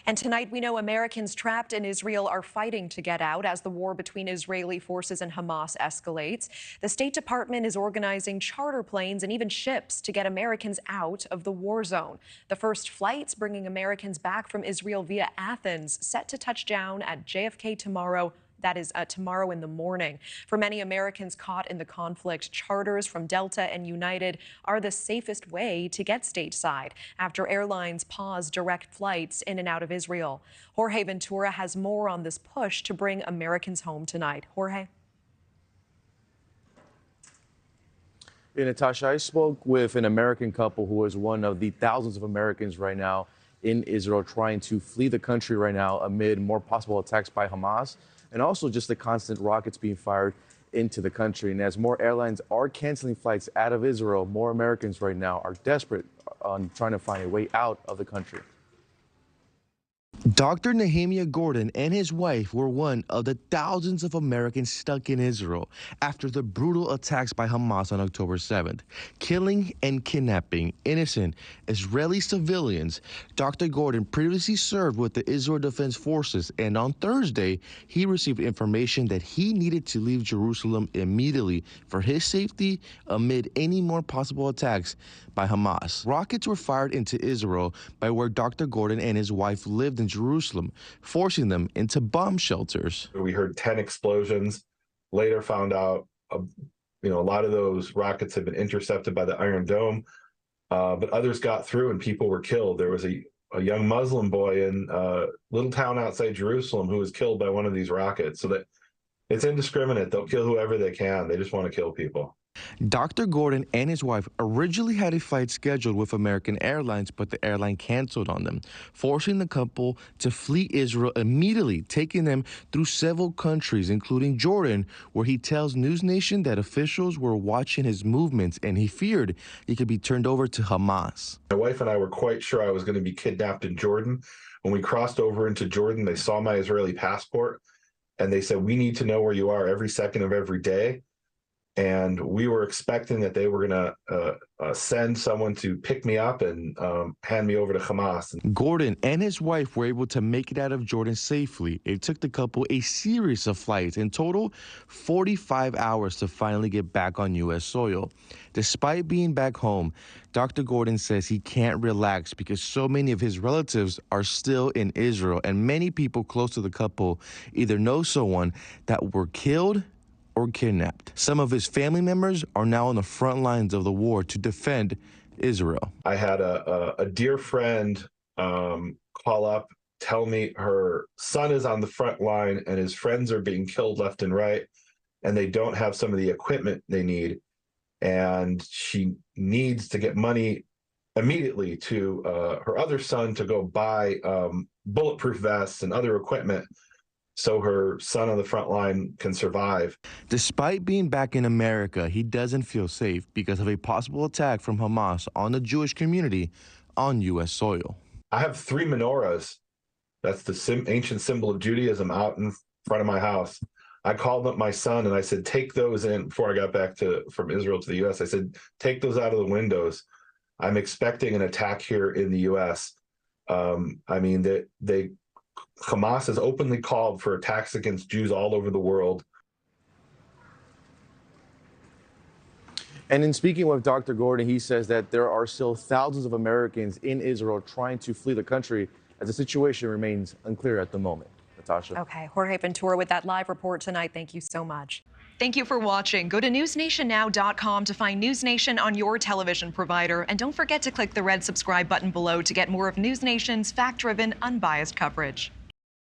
And tonight, we know Americans trapped in Israel are fighting to get out as the war between Israeli forces and Hamas escalates. The State Department is organizing charter planes and even ships to get Americans out of the war zone. The first flights bringing Americans back from Israel via Athens set to touch down at JFK tomorrow. That is tomorrow in the morning. For many Americans caught in the conflict, charters from Delta and United are the safest way to get stateside after airlines pause direct flights in and out of Israel. Jorge Ventura has more on this push to bring Americans home tonight. Jorge. Yeah, Natasha, I spoke with an American couple who is one of the thousands of Americans right now in Israel trying to flee the country right now amid more possible attacks by Hamas, and also just the constant rockets being fired into the country. And as more airlines are canceling flights out of Israel, more Americans right now are desperate on trying to find a way out of the country. Dr. Nehemia Gordon and his wife were one of the thousands of Americans stuck in Israel after the brutal attacks by Hamas on October 7th, killing and kidnapping innocent Israeli civilians. Dr. Gordon previously served with the Israel Defense Forces, and on Thursday, he received information that he needed to leave Jerusalem immediately for his safety amid any more possible attacks by Hamas. Rockets were fired into Israel by where Dr. Gordon and his wife lived in Jerusalem, forcing them into bomb shelters. We heard 10 explosions. Later found out, a lot of those rockets had been intercepted by the Iron Dome, but others got through and people were killed. There was a young Muslim boy in a little town outside Jerusalem who was killed by one of these rockets. So that it's indiscriminate. They'll kill whoever they can. They just want to kill people. Dr. Gordon and his wife originally had a flight scheduled with American Airlines, but the airline canceled on them, forcing the couple to flee Israel immediately, taking them through several countries, including Jordan, where he tells NewsNation that officials were watching his movements and he feared he could be turned over to Hamas. My wife and I were quite sure I was going to be kidnapped in Jordan. When we crossed over into Jordan, they saw my Israeli passport and they said, "We need to know where you are every second of every day." And we were expecting that they were going to send someone to pick me up and hand me over to Hamas. Gordon and his wife were able to make it out of Jordan safely. It took the couple a series of flights, in total 45 hours, to finally get back on U.S. soil. Despite being back home, Dr. Gordon says he can't relax because so many of his relatives are still in Israel, and many people close to the couple either know someone that were killed or kidnapped. Some of his family members are now on the front lines of the war to defend Israel. I had a dear friend call up, tell me her son is on the front line and his friends are being killed left and right, and they don't have some of the equipment they need. And she needs to get money immediately to her other son to go buy bulletproof vests and other equipment so her son on the front line can survive. Despite being back in America, he doesn't feel safe because of a possible attack from Hamas on the Jewish community on U.S. soil. I have 3 menorahs. That's the ancient symbol of Judaism out in front of my house. I called up my son and I said, take those in. Before I got back from Israel to the U.S., I said, take those out of the windows. I'm expecting an attack here in the U.S. Hamas has openly called for attacks against Jews all over the world. And in speaking with Dr. Gordon, he says that there are still thousands of Americans in Israel trying to flee the country as the situation remains unclear at the moment. Natasha. Okay, Jorge Ventura with that live report tonight. Thank you so much. Thank you for watching. Go to newsnationnow.com to find NewsNation on your television provider. And don't forget to click the red subscribe button below to get more of NewsNation's fact-driven, unbiased coverage.